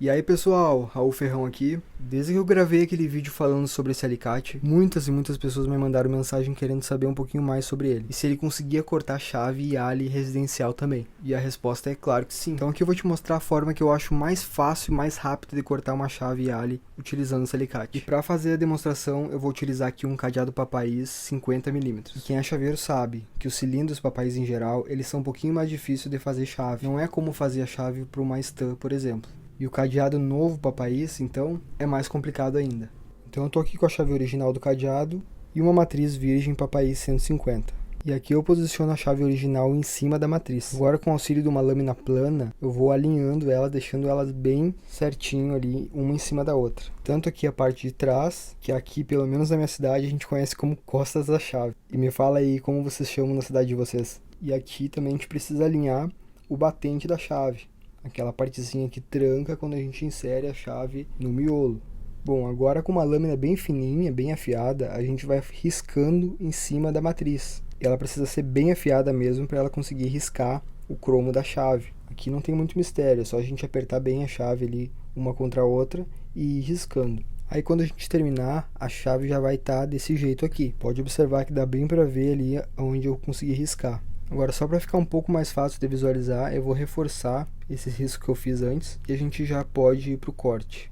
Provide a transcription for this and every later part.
E aí pessoal, Raul Ferrão aqui. Desde que eu gravei aquele vídeo falando sobre esse alicate, muitas e muitas pessoas me mandaram mensagem querendo saber um pouquinho mais sobre ele. E se ele conseguia cortar chave e ali residencial também. E a resposta é claro que sim. Então aqui eu vou te mostrar a forma que eu acho mais fácil e mais rápida de cortar uma chave ali utilizando esse alicate. E para fazer a demonstração eu vou utilizar aqui um cadeado Papaís 50mm. E quem é chaveiro sabe que os cilindros Papaís em geral, eles são um pouquinho mais difíceis de fazer chave. Não é como fazer a chave para uma Stan, por exemplo. E o cadeado novo Papaís, então, é mais complicado ainda. Então eu tô aqui com a chave original do cadeado e uma matriz virgem Papaís 150. E aqui eu posiciono a chave original em cima da matriz. Agora com o auxílio de uma lâmina plana, eu vou alinhando ela, deixando elas bem certinho ali, uma em cima da outra. Tanto aqui a parte de trás, que aqui, pelo menos na minha cidade, a gente conhece como costas da chave. E me fala aí como vocês chamam na cidade de vocês. E aqui também a gente precisa alinhar o batente da chave. Aquela partezinha que tranca quando a gente insere a chave no miolo. Bom, agora com uma lâmina bem fininha, bem afiada, a gente vai riscando em cima da matriz. Ela precisa ser bem afiada mesmo para ela conseguir riscar o cromo da chave. Aqui não tem muito mistério, é só a gente apertar bem a chave ali, uma contra a outra, e ir riscando. Aí quando a gente terminar, a chave já vai estar desse jeito aqui. Pode observar que dá bem para ver ali onde eu consegui riscar. Agora, só para ficar um pouco mais fácil de visualizar, eu vou reforçar esse risco que eu fiz antes e a gente já pode ir para o corte.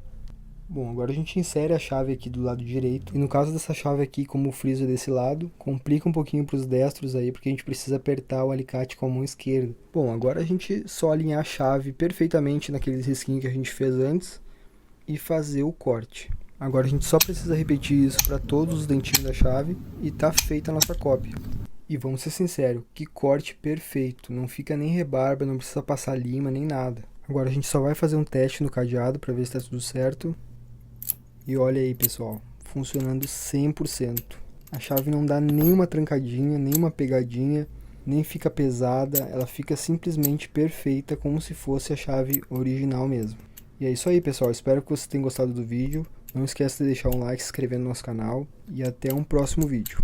Bom, agora a gente insere a chave aqui do lado direito. E no caso dessa chave aqui, como o friso é desse lado, complica um pouquinho para os destros aí, porque a gente precisa apertar o alicate com a mão esquerda. Bom, agora a gente só alinhar a chave perfeitamente naqueles risquinhos que a gente fez antes e fazer o corte. Agora a gente só precisa repetir isso para todos os dentinhos da chave e tá feita a nossa cópia. E vamos ser sinceros, que corte perfeito, não fica nem rebarba, não precisa passar lima nem nada. Agora a gente só vai fazer um teste no cadeado para ver se está tudo certo. E olha aí pessoal, funcionando 100%. A chave não dá nenhuma trancadinha, nenhuma pegadinha, nem fica pesada, ela fica simplesmente perfeita como se fosse a chave original mesmo. E é isso aí pessoal, espero que vocês tenham gostado do vídeo. Não esqueça de deixar um like, se inscrever no nosso canal e até um próximo vídeo.